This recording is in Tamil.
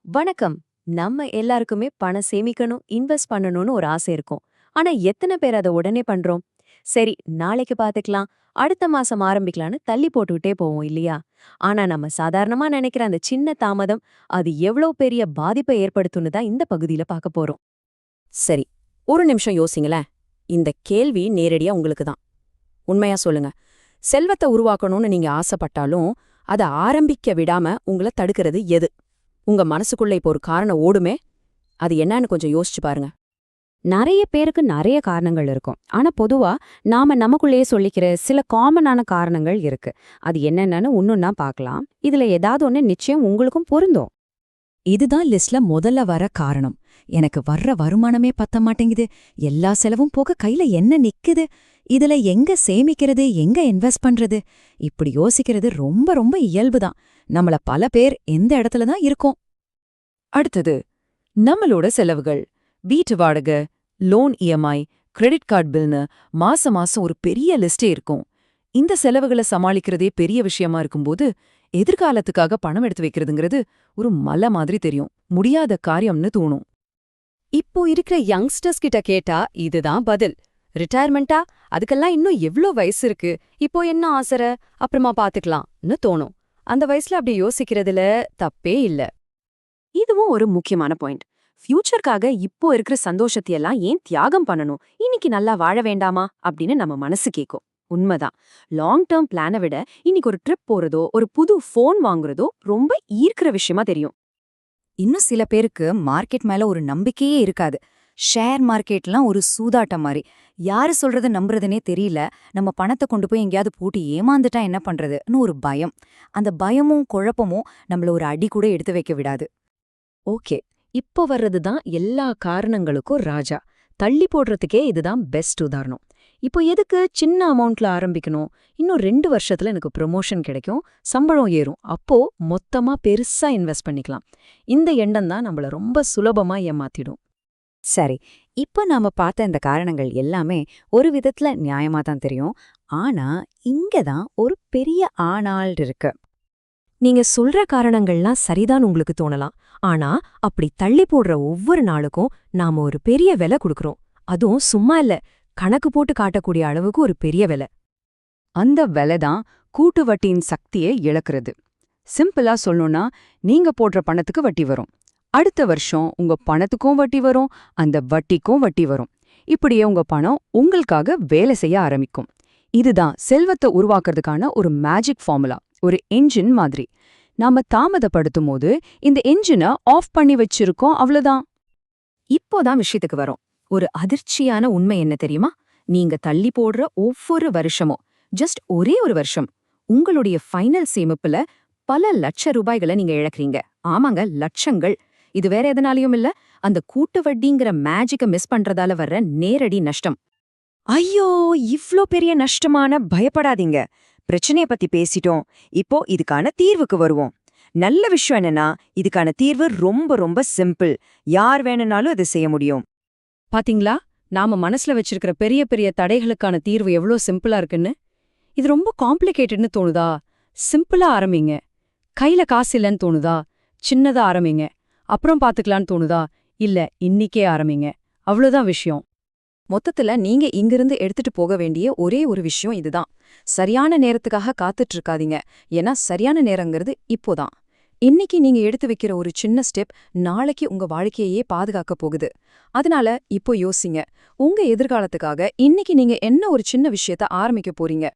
வணக்கம். நம்ம எல்லாருக்குமே பணம் சேமிக்கணும், இன்வெஸ்ட் பண்ணணும்னு ஒரு ஆசை இருக்கும். ஆனா எத்தனை பேர் அத உடனே பண்றோம்? சரி, நாளைக்கு பாத்துக்கலாம், அடுத்த மாசம் ஆரம்பிக்கலாம்னு தள்ளி போட்டுக்கிட்டே போவோம் இல்லையா? ஆனா நம்ம சாதாரணமா நினைக்கிற அந்த சின்ன தாமதம், அது எவ்வளவு பெரிய பாதிப்பை ஏற்படுத்தும்னு தான் இந்த பகுதியில பார்க்க போறோம். சரி, ஒரு நிமிஷம் யோசிங்களேன். இந்த கேள்வி நேரடியா உங்களுக்கு தான். உண்மையா சொல்லுங்க. செல்வத்தை உருவாக்கணும்னு நீங்க ஆசைப்பட்டாலும், அத ஆரம்பிக்க விடாம உங்கள தடுக்கிறது எது? உங்க மனசுக்குள்ள இப்போ ஒரு காரணம் ஓடுமே, அது என்னன்னு கொஞ்சம் யோசிச்சு பாருங்க. நிறைய பேருக்கு நிறைய காரணங்கள் இருக்கும். ஆனா பொதுவா நாம நமக்குள்ளேயே சொல்லிக்கிற சில காமனான காரணங்கள் இருக்கு. அது என்னென்னு ஒன்னொன்னா பார்க்கலாம். இதுல ஏதாவது ஒண்ணு நிச்சயம் உங்களுக்கும் பொருந்தும். இதுதான் லிஸ்ட்ல முதல்ல வர காரணம். எனக்கு வர்ற வருமானமே பத்த மாட்டேங்குது, எல்லா செலவும் போக கையில என்ன நிக்குது, இதுல எங்க சேமிக்கிறது, எங்க இன்வெஸ்ட் பண்றது? இப்படி யோசிக்கிறது ரொம்ப ரொம்ப இயல்புதான். நம்மள பல பேர் எந்த இடத்துல தான் இருக்கோம். அடுத்தது நம்மளோட செலவுகள். வீட்டு வாடகை, லோன் இஎம்ஐ, கிரெடிட் கார்டு பில்னு மாசம் மாசம் ஒரு பெரிய லிஸ்டே இருக்கும். இந்த செலவுகளை சமாளிக்கிறதே பெரிய விஷயமா இருக்கும்போது எதிர்காலத்துக்காக பணம் எடுத்து வைக்கிறதுங்கிறது ஒரு மலை மாதிரி தெரியும், முடியாத காரியம்னு தோணும். இப்போ இருக்கிற யங்ஸ்டர்ஸ் கிட்ட கேட்டா இதுதான் பதில். ரிட்டையர்மெண்டா? அதுக்கெல்லாம் இன்னும் எவ்ளோ வயசு இருக்கு, இப்போ என்ன ஆசரை, அப்புறமா பாத்துக்கலாம்னு தோணும். அந்த வயசுல அப்படி யோசிக்கிறதுல தப்பே இல்ல. இதுவும் ஒரு முக்கியமான பாயிண்ட். ஃபியூச்சர்க்காக இப்போ இருக்கிற சந்தோஷத்தையெல்லாம் ஏன் தியாகம் பண்ணணும்? இன்னைக்கு நல்லா வாழ வேண்டாமா அப்படின்னு நம்ம மனசு கேட்கும். உண்மைதான். லாங் டேர்ம் பிளானை விட இன்னைக்கு ஒரு ட்ரிப் போறதோ, ஒரு புது ஃபோன் வாங்குறதோ ரொம்ப ஈர்க்கிற விஷயமா தெரியும். இன்னும் சில பேருக்கு மார்க்கெட் மேல ஒரு நம்பிக்கையே இருக்காது. ஷேர் மார்க்கெட்லாம் ஒரு சூதாட்டம் மாதிரி. யாரு சொல்றத நம்புறதுனே தெரியல. நம்ம பணத்தை கொண்டு போய் எங்கேயாவது போட்டு ஏமாந்துட்டா என்ன பண்றதுன்னு ஒரு பயம். அந்த பயமும் குழப்பமும் நம்மள ஒரு அடி கூட எடுத்து வைக்க விடாது. ஓகே, இப்போ வர்றதுதான் எல்லா காரணங்களுக்கும் ராஜா. தள்ளி போடுறதுக்கே இதுதான் பெஸ்ட் உதாரணம். இப்போ எதுக்கு சின்ன அமௌண்ட்ல ஆரம்பிக்கணும்? இன்னும் 2 வருஷத்துல எனக்கு ப்ரொமோஷன் கிடைக்கும், சம்பளம் ஏறும், அப்போ மொத்தமா பெருசா இன்வெஸ்ட் பண்ணிக்கலாம். இந்த எண்ணம் தான் நம்மள ரொம்ப சுலபமா ஏமாத்திடும். சரி, இப்போ நாம பார்த்த இந்த காரணங்கள் எல்லாமே ஒரு விதத்துல நியாயமா தான் தெரியும். ஆனா இங்கதான் ஒரு பெரிய ஆனால் இருக்கு. நீங்க சொல்ற காரணங்கள்லாம் சரிதான் உங்களுக்கு தோணலாம். ஆனா அப்படி தள்ளி போடுற ஒவ்வொரு நாளுக்கும் நாம ஒரு பெரிய விலை கொடுக்கறோம். அதுவும் சும்மா இல்ல, கணக்கு போட்டு காட்டக்கூடிய அளவுக்கு ஒரு பெரிய விலை. அந்த விலை தான் கூட்டு வட்டியின் சக்தியை இழக்கிறது. சிம்பிளா சொல்லணும்னா, நீங்க போடுற பணத்துக்கு வட்டி வரும், அடுத்த வருஷம் உங்க பணத்துக்கும் வட்டி வரும், அந்த வட்டிக்கும் வட்டி வரும். இப்படியே உங்க பணம் உங்களுக்காக வேலை செய்ய ஆரம்பிக்கும். இதுதான் செல்வத்தை உருவாக்குறதுக்கான ஒரு மேஜிக் ஃபார்முலா, ஒரு என்ஜின் மாதிரி. நாம தாமதப்படுத்தும் போது இந்த என்ஜினை ஆஃப் பண்ணி வச்சிருக்கோம், அவ்வளவுதான். இப்போதான் விஷயத்துக்கு வரோம். ஒரு அதிர்ச்சியான உண்மை என்ன தெரியுமா? நீங்க தள்ளி போடுற ஒவ்வொரு வருஷமும், ஜஸ்ட் ஒரே ஒரு வருஷம், உங்களுடைய ஃபைனல் சேமிப்புல பல லட்ச ரூபாய்களை நீங்க இழக்கிறீங்க. ஆமாங்க, லட்சங்கள். இது வேற எதனாலையும் இல்ல, அந்த கூட்டு வட்டிங்கிற மேஜிக்க மிஸ் பண்றதால வர்ற நேரடி நஷ்டம். ஐயோ, இவ்ளோ பெரிய நஷ்டமான பயப்படாதீங்க. பிரச்சனைய பத்தி பேசிட்டோம், இப்போ இதுக்கான தீர்வுக்கு வருவோம். நல்ல விஷயம் என்னன்னா, இதுக்கான தீர்வு ரொம்ப ரொம்ப சிம்பிள். யார் வேணும்னாலும் அதை செய்ய முடியும். பாத்தீங்களா, நாம மனசுல வச்சிருக்கிற பெரிய பெரிய தடைகளுக்கான தீர்வு எவ்ளோ சிம்பிளா இருக்குன்னு. இது ரொம்ப காம்ப்ளிகேட்டட்னு தோணுதா? சிம்பிளா ஆரம்பிங்க. கையில காசு இல்லைன்னு தோணுதா? சின்னதா ஆரம்பிங்க. அப்புறம் பாத்துக்கலான்னு தோணுதா? இல்ல, இன்னிக்கே ஆரம்பிங்க. அவ்வளவுதான் விஷயம். மொத்தத்துல நீங்க இங்கிருந்து எடுத்துட்டு போக வேண்டிய ஒரே ஒரு விஷயம் இதுதான். சரியான நேரத்துக்காக காத்துட்டு இருக்காதீங்க. ஏன்னா சரியான நேரங்கிறது இப்போதான். இன்னைக்கு நீங்க எடுத்து வைக்கிற ஒரு சின்ன ஸ்டெப் நாளைக்கு உங்க வாழ்க்கையே பாதுகாக்க போகுது. அதனால இப்போ யோசிங்க, உங்க எதிர்காலத்துக்காக இன்னைக்கு நீங்க என்ன ஒரு சின்ன விஷயத்த ஆரம்பிக்க போறீங்க.